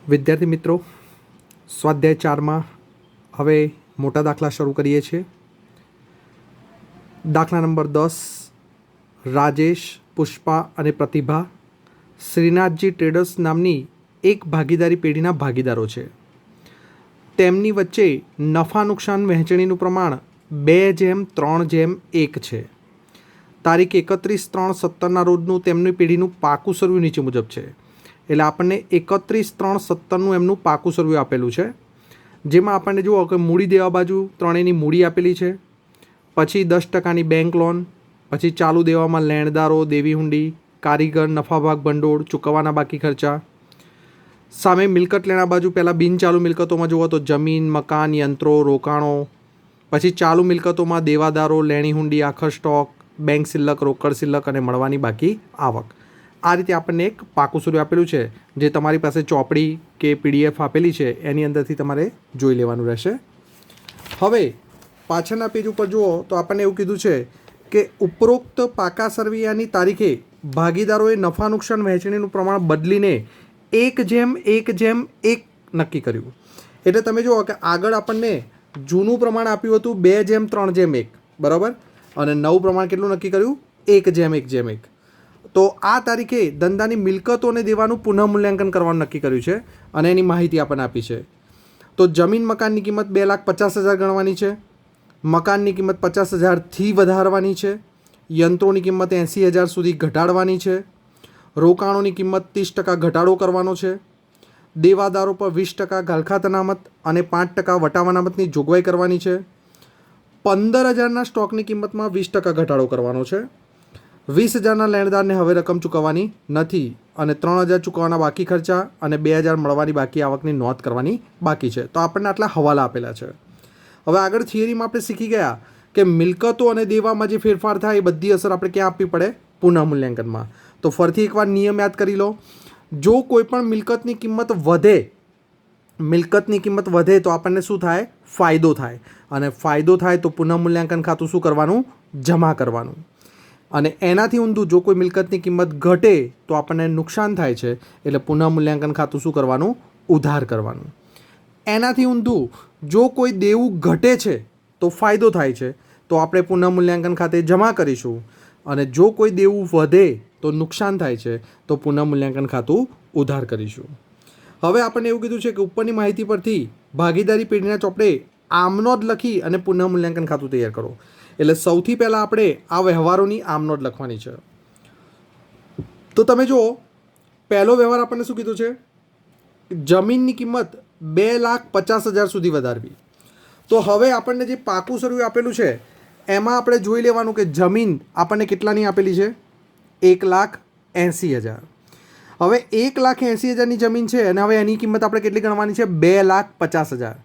વિદ્યાર્થી મિત્રો, સ્વાધ્યાય 4માં હવે મોટા દાખલા શરૂ કરીએ છીએ. દાખલા નંબર 10. રાજેશ, પુષ્પા અને પ્રતિભા શ્રીનાથજી ટ્રેડર્સ નામની એક ભાગીદારી પેઢીના ભાગીદારો છે. તેમની વચ્ચે નફા નુકસાન વહેંચણીનું પ્રમાણ 2:3:1 છે. તારીખ 31/3/17 રોજનું તેમની પેઢીનું પાકું સરવ્યુ નીચે મુજબ છે. એટલે આપણને 31/3/17 એમનું પાકું સરવ્યુ આપેલું છે, જેમાં આપણને જુઓ કે મૂડી દેવા બાજુ ત્રણેયની મૂડી આપેલી છે, પછી 10%ની બેંક લોન, પછી ચાલુ દેવામાં લેણદારો, દેવી હુંડી, કારીગર, નફાભાગ ભંડોળ, ચૂકવવાના બાકી ખર્ચા. સામે મિલકત લેણા બાજુ પહેલાં બિનચાલુ મિલકતોમાં જુઓ તો જમીન, મકાન, યંત્રો, રોકાણો, પછી ચાલુ મિલકતોમાં દેવાદારો, લેણી હુંડી, આખર સ્ટોક, બેંક શિલ્લક, રોકડ શિલ્લક અને મળવાની બાકી આવક. આ રીતે આપણને એક પાકું સરવ્યુ આપેલું છે, જે તમારી પાસે ચોપડી કે PDF આપેલી છે એની અંદરથી તમારે જોઈ લેવાનું રહેશે. હવે પાછળના પેજ ઉપર જુઓ તો આપણને એવું કીધું છે કે ઉપરોક્ત પાકા સરવૈયાની તારીખે ભાગીદારોએ નફા નુકસાન વહેંચણીનું પ્રમાણ બદલીને 1:1:1 નક્કી કર્યું. એટલે તમે જુઓ કે આગળ આપણને જૂનું પ્રમાણ આપ્યું હતું 2:3:1, બરાબર, અને નવું પ્રમાણ કેટલું નક્કી કર્યું? 1:1:1. તો આ તારીખે ધંધાની મિલકતોને દેવાનું પુનઃમૂલ્યાંકન કરવાનું નક્કી કર્યું છે અને એની માહિતી આપણને આપી છે. તો જમીન મકાનની કિંમત 2,50,000 ગણવાની છે, મકાનની કિંમત 50,000થી વધારવાની છે, યંત્રોની કિંમત 80,000 સુધી ઘટાડવાની છે, રોકાણોની કિંમત 30% ઘટાડો કરવાનો છે, દેવાદારો પર 20% ગાલખાત અનામત અને 5% વટાવ અનામતની જોગવાઈ કરવાની છે, 15,000ના સ્ટોકની કિંમતમાં 20% ઘટાડો કરવાનો છે, 20,000ના લેણદારને હવે રકમ ચૂકવવાની નથી અને 3,000 ચૂકવવાના બાકી ખર્ચા અને 2,000 મળવાની બાકી આવકની નોંધ કરવાની બાકી છે. તો આપણને આટલા હવાલા આપેલા છે. હવે આગળ થિયરીમાં આપણે શીખી ગયા કે મિલકતો અને દેવામાં જે ફેરફાર થાય એ બધી અસર આપણે ક્યાં આપવી પડે? પુનઃમૂલ્યાંકનમાં. તો ફરીથી એકવાર નિયમ યાદ કરી લો. જો કોઈ પણ મિલકતની કિંમત વધે તો આપણને શું થાય? ફાયદો થાય. અને ફાયદો થાય તો પુનઃમૂલ્યાંકન ખાતું શું કરવાનું? જમા કરવાનું. અને એનાથી ઊંધું જો કોઈ મિલકતની કિંમત ઘટે તો આપણને નુકસાન થાય છે, એટલે પુનઃમૂલ્યાંકન ખાતું શું કરવાનું? ઉધાર કરવાનું. એનાથી ઊંધું જો કોઈ દેવું ઘટે છે તો ફાયદો થાય છે, તો આપણે પુનઃમૂલ્યાંકન ખાતે જમા કરીશું. અને જો કોઈ દેવું વધે તો નુકસાન થાય છે, તો પુનઃમૂલ્યાંકન ખાતું ઉધાર કરીશું. હવે આપણને એવું કીધું છે કે ઉપરની માહિતી પરથી ભાગીદારી પેઢીના ચોપડે આમનોંધ લખી અને પુનઃમૂલ્યાંકન ખાતું તૈયાર કરો. એટલે સૌથી પહેલાં આપણે આ વ્યવહારોની આમનોંધ લખવાની છે. તો તમે જુઓ, પહેલો વ્યવહાર આપણને શું કીધું છે? જમીનની કિંમત 2,50,000 સુધી વધારવી. તો હવે આપણને જે પાકું સરવ્યુ આપેલું છે એમાં આપણે જોઈ લેવાનું કે જમીન આપણને કેટલાની આપેલી છે? 1,80,000. હવે 1,80,000ની જમીન છે અને હવે એની કિંમત આપણે કેટલી ગણવાની છે? 2,50,000.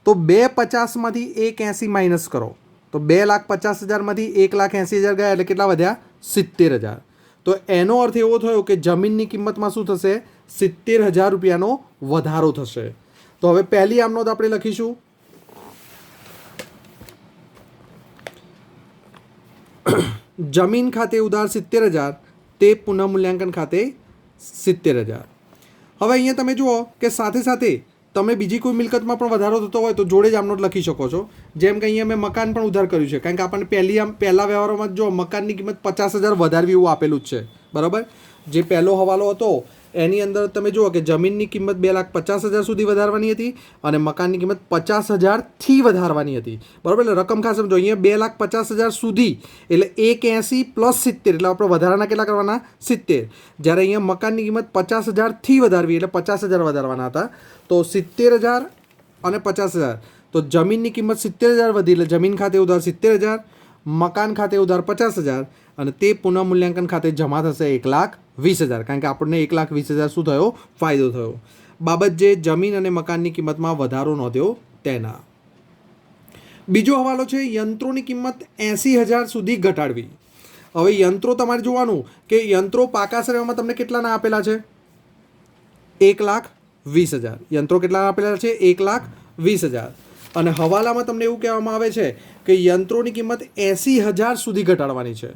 તો 250માંથી 180 માઇનસ કરો તો 2,50,000માંથી 1,80,000 ગયા એટલે કેટલા વધ્યા? 70,000. તો એનો અર્થ એવો થયો કે જમીનની કિંમતમાં શું થશે? 70,000 રૂપિયાનો વધારો થશે. તો હવે પહેલી આમનોંધ આપણે લખીશું. જમીન ખાતે ઉધાર 70,000, તે પુનઃમૂલ્યાંકન ખાતે 70,000. હવે અહીંયા તમે જુઓ કે સાથે સાથે તમે બીજી કોઈ મિલકતમાં પણ વધારો થતો હોય તો જોડે જ આમનોંધ લખી શકો છો. જેમ કે અહીંયા મેં મકાન પણ ઉધાર કર્યું છે, કારણ કે આપણને પહેલા વ્યવહારોમાં જો મકાનની કિંમત 50,000 વધારવી એવું આપેલું જ છે, બરાબર. જે પહેલો હવાલો હતો એની અંદર તમે જુઓ કે જમીનની કિંમત 2,50,000 સુધી વધારવાની હતી અને મકાનની કિંમત 50,000થી વધારવાની હતી, બરાબર. એટલે રકમ ખાસ સમજો, અહીંયા 2,50,000 સુધી એટલે 180 + 70 એટલે આપણે વધારાના કેટલા કરવાના? 70. જ્યારે અહીંયા મકાનની કિંમત 50,000થી વધારવી એટલે 50,000 વધારવાના હતા. તો 70,000 અને 50,000. તો જમીનની કિંમત 70,000 વધી એટલે જમીન ખાતે ઉધાર 70,000, મકાન ખાતે ઉધાર 50,000 અને તે પુનઃમૂલ્યાંકન ખાતે જમા થશે 1,20,000, કારણ કે આપણને 1,20,000 શું થયો? ફાયદો થયો. બાબત જે જમીન અને મકાનની કિંમતમાં વધારો નોંધ્યો તેના. બીજો હવાલો છે યંત્રોની કિંમત 80,000 સુધી ઘટાડવી. હવે યંત્રો તમારે જોવાનું કે યંત્રો પાકા સરવ્યામાં તમને કેટલાના આપેલા છે? 1,20,000. યંત્રો કેટલાના આપેલા છે? 1,20,000. અને હવાલામાં તમને એવું કહેવામાં આવે છે કે યંત્રોની કિંમત 80,000 સુધી ઘટાડવાની છે.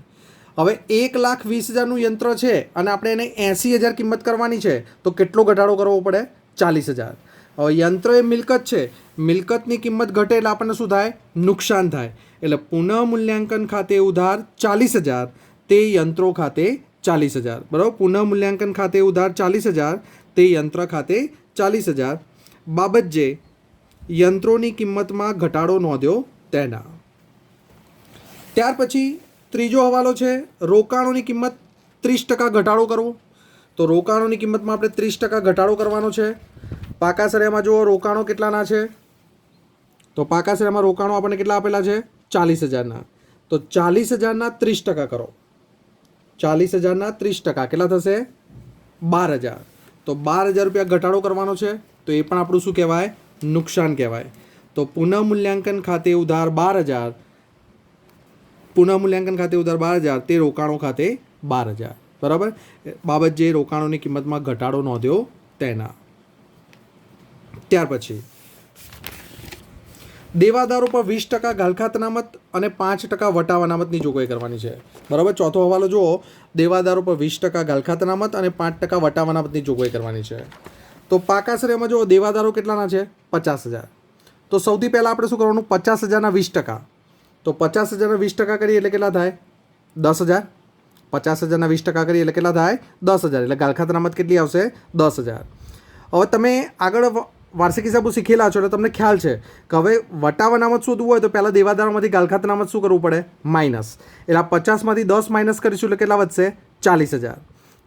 હવે 1,20,000નું યંત્ર છે અને આપણે એને 80,000 કિંમત કરવાની છે, તો કેટલો ઘટાડો કરવો પડે? 40,000. હવે યંત્ર એ મિલકત છે, મિલકતની કિંમત ઘટે એટલે આપણને શું થાય? નુકસાન થાય. એટલે પુનઃમૂલ્યાંકન ખાતે ઉધાર 40,000 તે યંત્રો ખાતે 40,000. બરાબર. પુનઃમૂલ્યાંકન ખાતે ઉધાર 40,000 તે યંત્ર ખાતે 40,000 બાબત જે યંત્રોની કિંમતમાં ઘટાડો નોંધ્યો તેના. ત્યાર પછી ત્રીજો હવાલો છે રોકાણોની કિંમત 30% ઘટાડો કરવો. તો રોકાણોની કિંમતમાં આપણે 30% ઘટાડો કરવાનો છે. પાકા સરિયામાં જુઓ રોકાણો કેટલાના છે, તો પાકા સરિયામાં રોકાણો આપણને કેટલા આપેલા છે? 40,000ના. તો 40,000ના 30% કરો. 40,000ના 30% કેટલા થશે? 12,000. તો 12,000 રૂપિયા ઘટાડો કરવાનો છે. તો એ પણ આપણું શું કહેવાય? નુકસાન કહેવાય. તો પુનઃમૂલ્યાંકન ખાતે ઉધાર 12,000, પુનઃમૂલ્યાંકન ખાતે ઉધાર 12,000 તે રોકાણો ખાતે 12,000. બરાબર. બાબત જે રોકાણોની કિંમતમાં ઘટાડો નોંધ્યો તેના. ત્યાર પછી દેવાદારો પર 20% ગાલખાત અનામત અને 5% વટાવ અનામતની જોગવાઈ કરવાની છે. બરાબર. ચોથો હવાલો જુઓ, દેવાદારો પર 20% ગાલખાત અનામત અને 5% વટાવ અનામતની જોગવાઈ કરવાની છે. તો પાકા સરિયામાં જુઓ દેવાદારો કેટલાના છે? 50,000. તો સૌથી પહેલાં આપણે શું કરવાનું? 50,000ના 20%. તો 50,000ના 20% કરીએ એટલે કેટલા થાય? 10,000. 50,000ના 20% કરીએ એટલે કેટલા થાય? 10,000. એટલે ગાલખાત અનામત કેટલી આવશે? 10,000. હવે તમે આગળ વાર્ષિક હિસાબો શીખેલા છો એટલે તમને ખ્યાલ છે કે હવે વટાવ અનામત શોધવું હોય તો પહેલાં દેવાદારોમાંથી ગાલખાત અનામત શું કરવું પડે? માઇનસ. એટલે આ 50માંથી 10 માઇનસ કરીશું એટલે કેટલા વધશે? 40,000.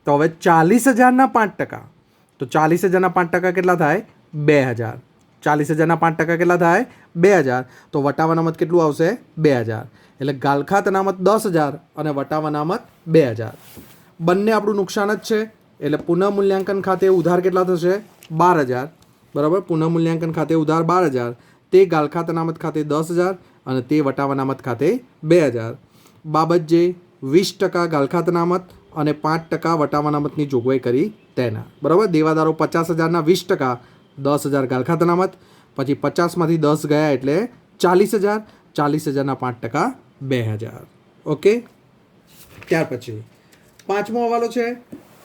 તો હવે 40,000ના 5%. તો 40,000ના 5% કેટલા થાય? 2,000. 40,000ના 5% કેટલા થાય? 2,000. તો વટાવ અનામત કેટલું આવશે? 2,000. એટલે ગાલખાત અનામત 10,000 અને વટાવ અનામત 2,000. બંને આપણું નુકસાન જ છે. એટલે પુનઃમૂલ્યાંકન ખાતે ઉધાર કેટલા થશે? 12,000. બરાબર. પુનઃમૂલ્યાંકન ખાતે ઉધાર 12,000 તે ગાલખાત અનામત ખાતે 10,000 અને તે વટાવ અનામત ખાતે 2,000. બાબત જે 20% ગાલખાત અનામત અને 5% વટાવ અનામતની જોગવાઈ કરી તેના. બરાબર. દેવાદારો 50,000ના 20%, 10,000 ગાલખાત અનામત, પછી 50માંથી 10 ગયા એટલે 40,000, 40,000ના 5% 2,000. ઓકે. ત્યાર પછી પાંચમો હવાલો છે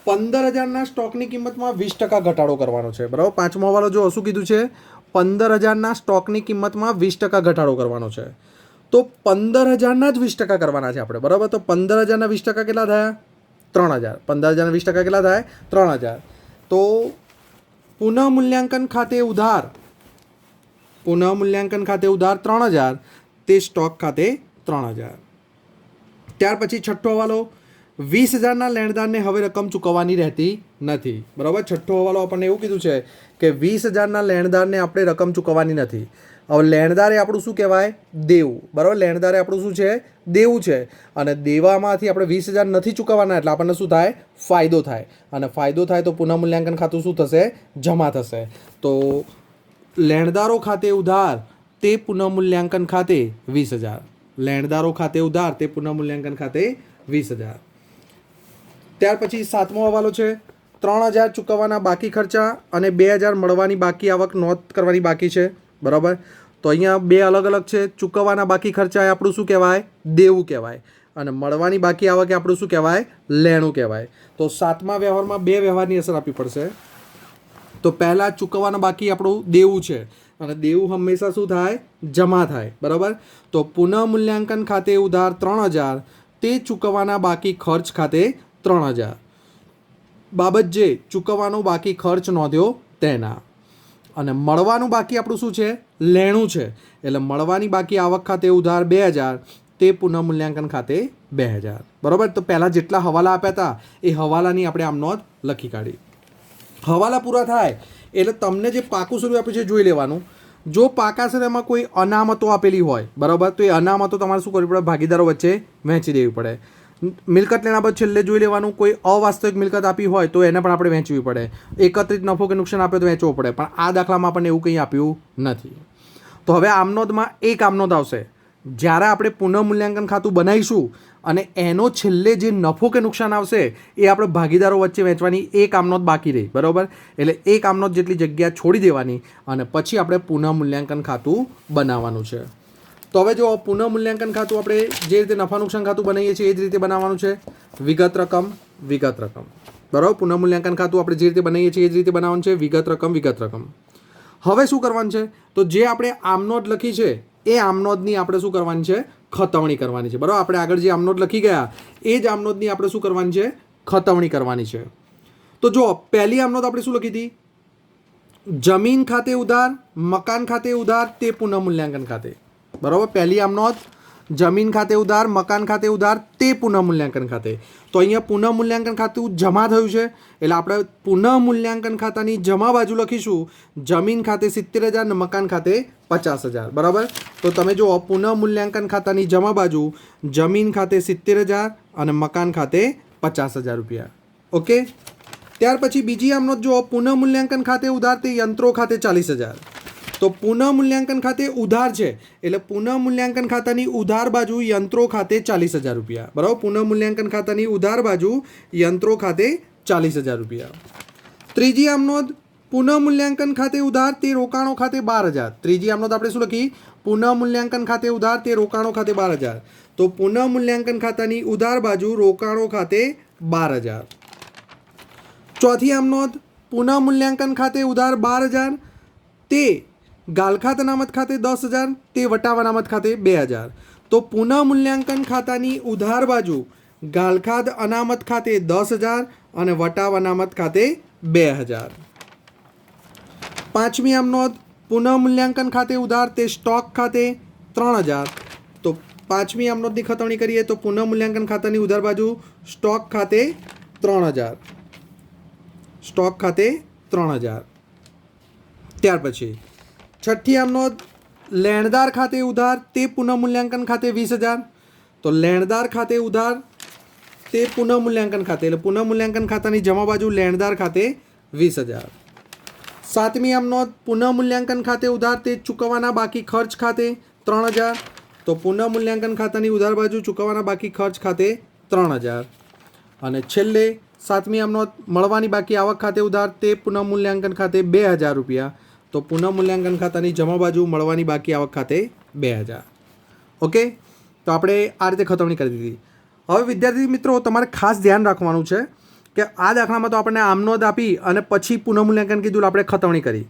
15,000ના સ્ટોકની કિંમતમાં 20% ઘટાડો કરવાનો છે. બરાબર. પાંચમો હવાલો જો શું કીધું છે? 15,000ના સ્ટોકની કિંમતમાં 20% ઘટાડો કરવાનો છે. તો 15,000ના જ 20% કરવાના છે આપણે. બરાબર. તો 15,000ના 20% કેટલા થયા? 3,000. 15,000ના 20% કેટલા થાય? 3,000. તો પુનઃમૂલ્યાંકન ખાતે ઉધાર, પુનઃમૂલ્યાંકન ખાતે ઉધાર 3,000 તે સ્ટોક ખાતે 3,000. ત્યાર પછી છઠ્ઠો હવાલો 20,000ના લેણદારને હવે રકમ ચૂકવવાની રહેતી નથી. બરાબર. છઠ્ઠો હવાલો આપણને એવું કીધું છે કે 20,000ના લેણદારને આપણે રકમ ચૂકવવાની નથી. હવે લેણદાર એ આપણું શું કહેવાય? દેવું. બરાબર. લેણદાર એ આપણું શું છે? દેવું છે. અને દેવામાંથી આપણે 20,000 નથી ચૂકવવાના એટલે આપણને શું થાય? ફાયદો થાય. અને ફાયદો થાય તો પુનઃમૂલ્યાંકન ખાતું શું થશે? જમા થશે. તો લેણદારો ખાતે ઉધાર તે પુનઃમૂલ્યાંકન ખાતે 20,000. લેણદારો ખાતે ઉધાર તે પુનઃમૂલ્યાંકન ખાતે 20,000. ત્યાર પછી સાતમો હવાલો છે 3,000 ચૂકવવાના બાકી ખર્ચા અને 2,000 મળવાની બાકી આવક નોંધ કરવાની બાકી છે. બરાબર. તો અહીંયા બે અલગ અલગ છે. ચૂકવવાના બાકી ખર્ચા એ આપણું શું કહેવાય? દેવું કહેવાય. અને મળવાની બાકી આવક એ આપણું શું કહેવાય? લેણું કહેવાય. તો સાતમા વ્યવહારમાં બે વ્યવહારની અસર આપવી પડશે. તો પહેલાં ચૂકવવાના બાકી આપણું દેવું છે અને દેવું હંમેશા શું થાય? જમા થાય. બરાબર. તો પુનઃમૂલ્યાંકન ખાતે ઉધાર 3,000 તે ચૂકવવાના બાકી ખર્ચ ખાતે 3,000. બાબત જે ચૂકવવાનો બાકી ખર્ચ નોંધ્યો તેના. અને મળવાનું બાકી આપણું શું છે? લેણું છે. એટલે મળવાની બાકી આવક ખાતે ઉધાર 2,000 તે પુનઃમૂલ્યાંકન ખાતે 2,000. બરાબર. તો પહેલાં જેટલા હવાલા આપ્યા હતા એ હવાલાની આપણે આમ નોંધ લખી કાઢી. હવાલા પૂરા થાય એટલે તમને જે પાકું સ્વરૂપ આપ્યું છે જોઈ લેવાનું. જો પાકા સરિયામાં કોઈ અનામતો આપેલી હોય, બરાબર, તો એ અનામતો તમારે શું કરવી પડે? ભાગીદારો વચ્ચે વહેંચી દેવી પડે. મિલકત લેણા બાદ છેલ્લે જોઈ લેવાનું. કોઈ અવાસ્તવિક મિલકત આપી હોય તો એને પણ આપણે વહેંચવી પડે. એકત્રિત નફો કે નુકસાન આપે તો વહેંચવો પડે. પણ આ દાખલામાં આપણને એવું કંઈ આપ્યું નથી. તો હવે આમનોંધમાં એક આમનોંધ આવશે જ્યારે આપણે પુનઃમૂલ્યાંકન ખાતું બનાવીશું અને એનો છેલ્લે જે નફો કે નુકસાન આવશે એ આપણે ભાગીદારો વચ્ચે વહેંચવાની એક આમનોંધ બાકી રહી. બરાબર. એટલે એક આમનોંધ જેટલી જગ્યા છોડી દેવાની અને પછી આપણે પુનઃમૂલ્યાંકન ખાતું બનાવવાનું છે. તો હવે જો પુનઃમૂલ્યાંકન ખાતું આપણે જે રીતે નફા નુકસાન ખાતું બનાવીએ છીએ એ જ રીતે બનાવવાનું છે. વિગત રકમ, વિગત રકમ. બરાબર. પુનઃમૂલ્યાંકન ખાતું આપણે જે રીતે બનાવીએ છીએ એ જ રીતે બનાવવાનું છે. વિગત રકમ. હવે શું કરવાનું છે? તો જે આપણે આમનોંધ લખી છે એ આમનોંધની આપણે શું કરવાની છે? ખતવણી કરવાની છે. બરાબર. આપણે આગળ જે આમનોંધ લખી ગયા એ જ આમનોંધની આપણે શું કરવાની છે? ખતવણી કરવાની છે. તો જો પહેલી આમનોંધ આપણે શું લખી હતી? જમીન ખાતે ઉધાર, મકાન ખાતે ઉધાર, તે પુનઃમૂલ્યાંકન ખાતે. બરાબર. પહેલી આમનોંધ જમીન ખાતે ઉધાર, મકાન ખાતે ઉધાર, તે પુનઃમૂલ્યાંકન ખાતે. તો અહીંયા પુનઃમૂલ્યાંકન ખાતું જમા થયું છે એટલે આપણે પુનઃમૂલ્યાંકન ખાતાની જમા બાજુ લખીશું જમીન ખાતે 70,000 અને મકાન ખાતે 50,000. બરાબર. તો તમે જુઓ પુનઃમૂલ્યાંકન ખાતાની જમા બાજુ જમીન ખાતે 70,000 અને મકાન ખાતે 50,000 રૂપિયા. ઓકે. ત્યાર પછી બીજી આમનોંધ જુઓ પુનઃમૂલ્યાંકન ખાતે ઉધાર, તે યંત્રો ખાતે 40,000. તો પુનઃમૂલ્યાંકન ખાતે ઉધાર છે એટલે પુનઃમૂલ્યાંકન ખાતાની ઉધાર બાજુ યંત્રો ખાતે 40,000 રૂપિયા. બરાબર. પુનઃમૂલ્યાંકન ખાતાની ઉધાર બાજુ યંત્રો ખાતે 40,000 રૂપિયા. ત્રીજી આમનોંધ પુનઃમૂલ્યાંકન ખાતે ઉધાર, તે રોકાણો ખાતે 12,000. ત્રીજી આમનોંધ આપણે શું લખી? પુનઃમૂલ્યાંકન ખાતે ઉધાર, તે રોકાણો ખાતે 12,000. તો પુનઃમૂલ્યાંકન ખાતાની ઉધાર બાજુ રોકાણો ખાતે 12,000. ચોથી આમનોંધ પુનઃમૂલ્યાંકન ખાતે ઉધાર 12,000, તે ગાલખાત અનામત ખાતે 10,000, તે વટાવ અનામત ખાતે 2,000. તો પુનઃમૂલ્યાંકન ખાતાની ઉધાર બાજુ ગાલખાત અનામત ખાતે 10,000 અને વટાવ અનામત ખાતે 2,000. પાંચમી આમનોંધ પુનઃમૂલ્યાંકન ખાતે ઉધાર, તે સ્ટોક ખાતે 3,000. તો પાંચમી આમનોંધની ખતવણી કરીએ તો પુનઃમૂલ્યાંકન ખાતાની ઉધાર બાજુ સ્ટોક ખાતે 3,000. સ્ટોક ખાતે 3,000. ત્યાર પછી છઠ્ઠી આમનોંધ લેણદાર ખાતે ઉધાર, તે પુનઃમૂલ્યાંકન ખાતે 20,000. તો લેણદાર ખાતે ઉધાર, તે પુનઃમૂલ્યાંકન ખાતે એટલે પુનઃમૂલ્યાંકન ખાતાની જમા બાજુ લેણદાર ખાતે 20,000. સાતમી આમનોંધ પુનઃમૂલ્યાંકન ખાતે ઉધાર, તે ચૂકવવાના બાકી ખર્ચ ખાતે 3,000. તો પુનઃમૂલ્યાંકન ખાતાની ઉધાર બાજુ ચૂકવવાના બાકી ખર્ચ ખાતે 3,000. અને છેલ્લે સાતમી આમનોંધ મળવાની બાકી આવક ખાતે ઉધાર, તે પુનઃમૂલ્યાંકન ખાતે 2,000 રૂપિયા. તો પુનઃમૂલ્યાંકન ખાતાની જમા બાજુ મળવાની બાકી આવક ખાતે 2,000. ઓકે. તો આપણે આ રીતે ખતવણી કરી દીધી. હવે વિદ્યાર્થી મિત્રો તમારે ખાસ ધ્યાન રાખવાનું છે કે આ દાખલામાં તો આપણને આમનોંધ આપી અને પછી પુનઃમૂલ્યાંકન કીધું આપણે ખતવણી કરી.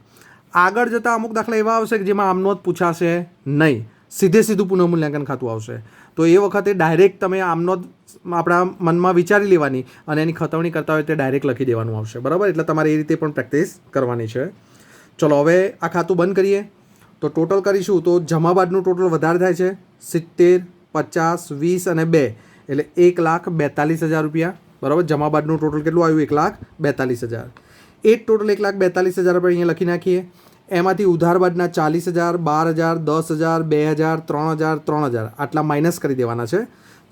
આગળ જતાં અમુક દાખલા એવા આવશે કે જેમાં આમનોંધ પૂછાશે નહીં, સીધું પુનઃમૂલ્યાંકન ખાતું આવશે. તો એ વખતે ડાયરેક્ટ તમે આમનોંધ આપણા મનમાં વિચારી લેવાની અને એની ખતવણી કરતા હોય તે ડાયરેક્ટ લખી દેવાનું આવશે. બરાબર. એટલે તમારે એ રીતે પણ પ્રેક્ટિસ કરવાની છે. ચલો હવે આ ખાતું બંધ કરીએ. તો ટોટલ કરીશું તો જમા બાદનું ટોટલ વધારે થાય છે 70, 50, 20 અને 2 એટલે 1,42,000 રૂપિયા. બરાબર. જમા બાદનું ટોટલ કેટલું આવ્યું? 1,42,000. એ જ ટોટલ 1,42,000 આપણે અહીંયા લખી નાખીએ. એમાંથી ઉધાર બાદના 40,000, 12,000, 10,000, 2,000, 3,000, 3,000 આટલા માઇનસ કરી દેવાના છે.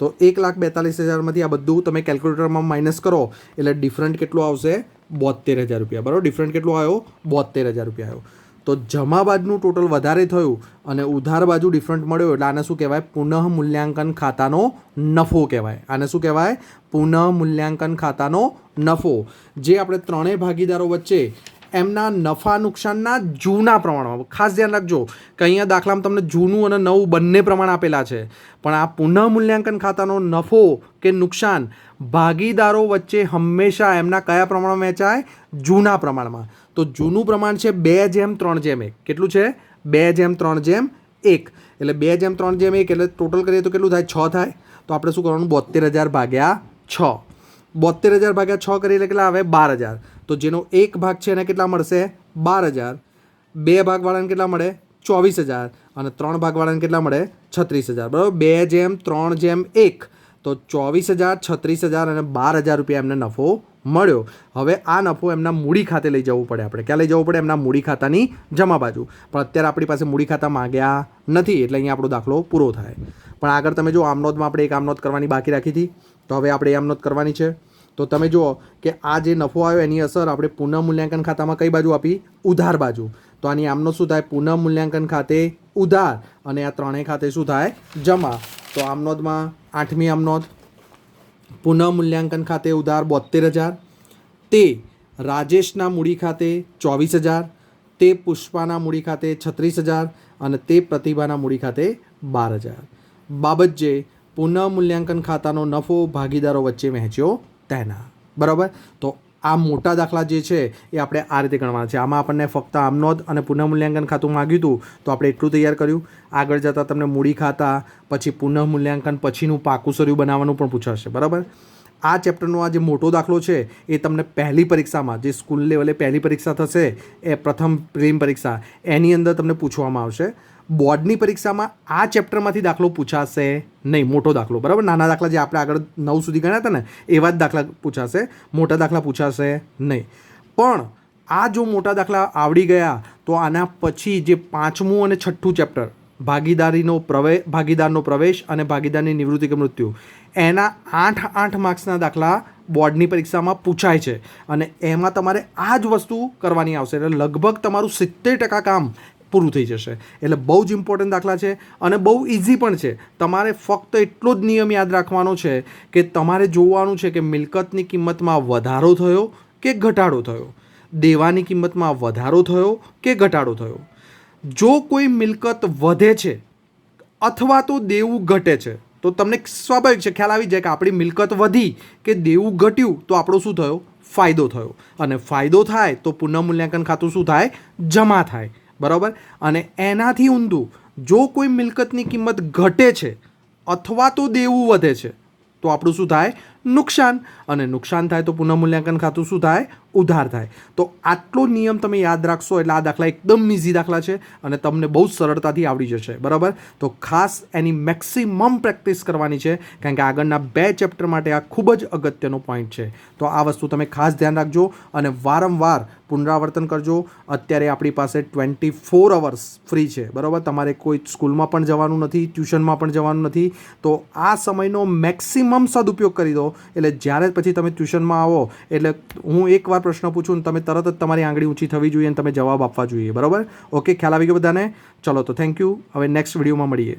તો 1,42,000માંથી આ બધું તમે કેલ્ક્યુલેટરમાં માઇનસ કરો એટલે ડિફરન્ટ કેટલું આવશે? 72,000 રૂપિયા. બરાબર. ડિફરન્ટ કેટલું આવ્યો? 72,000 રૂપિયા આવ્યો. તો જમા બાજુનું ટોટલ વધારે થયું અને ઉધાર બાજુ ડિફરન્ટ મળ્યો એટલે આને શું કહેવાય? પુનઃમૂલ્યાંકન ખાતાનો નફો કહેવાય. આને શું કહેવાય? પુનઃમૂલ્યાંકન ખાતાનો નફો. જે આપણે ત્રણેય ભાગીદારો વચ્ચે એમના નફા નુકસાનના જૂના પ્રમાણમાં, ખાસ ધ્યાન રાખજો કે અહીંયા દાખલામાં તમને જૂનું અને નવું બંને પ્રમાણ આપેલા છે, પણ આ પુનઃમૂલ્યાંકન ખાતાનો નફો કે નુકસાન ભાગીદારો વચ્ચે હંમેશા એમના કયા પ્રમાણમાં વહેંચાય? જૂના પ્રમાણમાં. તો જૂનું પ્રમાણ છે 2:3:1. કેટલું છે? 2:3:1. એટલે 2:3:1 એટલે ટોટલ કરીએ તો કેટલું થાય? 6 થાય. તો આપણે શું કરવાનું? 72,000 ભાગ્યા 6. 72,000 ભાગ્યા 6 કરીએ એટલે કેટલા આવે? 12,000. તો જેનો એક ભાગ છે એને કેટલા મળશે? 12,000. બે ભાગવાળાને કેટલા મળે? 24,000. અને 3 ભાગવાળાને કેટલા મળે? 36,000. બરાબર. 2:3:1 તો 24,000, 36,000 અને 12,000 રૂપિયા એમને નફો મળ્યો. હવે આ નફો એમના મૂડી ખાતે લઈ જવું પડે. આપણે ક્યાં લઈ જવું પડે? એમના મૂડી ખાતાની જમા બાજુ. પણ અત્યારે આપણી પાસે મૂડી ખાતા માંગ્યા નથી એટલે અહીંયા આપણો દાખલો પૂરો થાય. પણ આગળ તમે જો આમનોંધમાં આપણે એક આમનોંધ કરવાની બાકી રાખી હતી, તો હવે આપણે એ આમનોંધ કરવાની છે. તો તમે જુઓ કે આ જે નફો આવ્યો એની અસર આપણે પુનઃમૂલ્યાંકન ખાતામાં કઈ બાજુ આપી? ઉધાર બાજુ. તો આની આમનોંધ શું થાય? પુનઃમૂલ્યાંકન ખાતે ઉધાર અને આ ત્રણેય ખાતે શું થાય? જમા. તો આમનોંધમાં 8મી આમનોંધ પુનઃમૂલ્યાંકન ખાતે ઉધાર 72,000, તે રાજેશના મૂડી ખાતે 24,000, તે પુષ્પાના મૂડી ખાતે 36,000 અને તે પ્રતિભાના મૂડી ખાતે 12,000. બાબત જે પુનઃમૂલ્યાંકન ખાતાનો નફો ભાગીદારો વચ્ચે વહેંચ્યો તેના. બરાબર. તો આ મોટા દાખલા જે છે એ આપણે આ રીતે ગણવાના છે. આમાં આપણને ફક્ત આમનોંધ અને પુનઃમૂલ્યાંકન ખાતું માગ્યું હતું તો આપણે એટલું તૈયાર કર્યું. આગળ જતાં તમને મૂડી ખાતા, પછી પુનઃમૂલ્યાંકન પછીનું પાકું સરયું બનાવવાનું પણ પૂછાશે. બરાબર. આ ચેપ્ટરનો આ જે મોટો દાખલો છે એ તમને પહેલી પરીક્ષામાં, જે સ્કૂલ લેવલે પહેલી પરીક્ષા થશે એ પ્રથમ પ્રીમ પરીક્ષા, એની અંદર તમને પૂછવામાં આવશે. બોર્ડની પરીક્ષામાં આ ચેપ્ટરમાંથી દાખલો પૂછાશે નહીં, મોટો દાખલો. બરાબર. નાના દાખલા જે આપણે આગળ 9 સુધી ગણ્યા હતા ને એવા જ દાખલા પૂછાશે, મોટા દાખલા પૂછાશે નહીં. પણ આ જો મોટા દાખલા આવડી ગયા તો આના પછી જે 5મું અને 6ઠું ચેપ્ટર, ભાગીદારનો પ્રવેશ અને ભાગીદારની નિવૃત્તિ કે મૃત્યુ, એના 8 માર્ક્સના દાખલા બોર્ડની પરીક્ષામાં પૂછાય છે. અને એમાં તમારે આ જ વસ્તુ કરવાની આવશે. એટલે લગભગ તમારું 70% કામ પૂરું થઈ જશે. એટલે બહુ જ ઇમ્પોર્ટન્ટ દાખલા છે અને બહુ ઇઝી પણ છે. તમારે ફક્ત એટલો જ નિયમ યાદ રાખવાનો છે કે તમારે જોવાનું છે કે મિલકતની કિંમતમાં વધારો થયો કે ઘટાડો થયો, દેવાની કિંમતમાં વધારો થયો કે ઘટાડો થયો. જો કોઈ મિલકત વધે છે અથવા તો દેવું ઘટે છે તો તમને સ્વાભાવિક છે, ખ્યાલ આવી જાય કે આપણી મિલકત વધી કે દેવું ઘટ્યું તો આપણો શું થયો? ફાયદો થયો. અને ફાયદો થાય તો પુનઃમૂલ્યાંકન ખાતું શું થાય? જમા થાય. બરાબર. અને એનાથી ઊંધું, જો કોઈ મિલકતની કિંમત ઘટે છે અથવા તો દેવું વધે છે તો આપણું શું થાય? નુકસાન. અને નુકસાન થાય તો પુનઃમૂલ્યાંકન ખાતું શું થાય? ઉધાર થાય. તો આટલો નિયમ તમે યાદ રાખશો એટલે આ દાખલા એકદમ ઇઝી દાખલા છે અને તમને બહુ જ સરળતાથી આવડી જશે. બરાબર. તો ખાસ એની મેક્સિમમ પ્રેક્ટિસ કરવાની છે, કારણ કે આગળના 2 ચેપ્ટર માટે આ ખૂબ જ અગત્યનો પોઈન્ટ છે. તો આ વસ્તુ તમે ખાસ ધ્યાન રાખજો અને વારંવાર પુનરાવર્તન કરજો. અત્યારે આપણી પાસે 24 અવર્સ ફ્રી છે. બરાબર. તમારે કોઈ સ્કૂલમાં પણ જવાનું નથી, ટ્યુશનમાં પણ જવાનું નથી. તો આ સમયનો મેક્સિમમ સદુપયોગ કરી દો. એટલે જ્યારે પછી તમે ટ્યુશનમાં આવો એટલે હું એકવાર પ્રશ્ન પૂછું ને તમે તરત જ તમારી આંગળી ઊંચી થવી જોઈએ અને તમે જવાબ આપવા જોઈએ. બરાબર. ઓકે, ખ્યાલ આવી ગયો બધાને? ચલો તો થેન્ક યુ. હવે નેક્સ્ટ વિડીયોમાં મળીએ.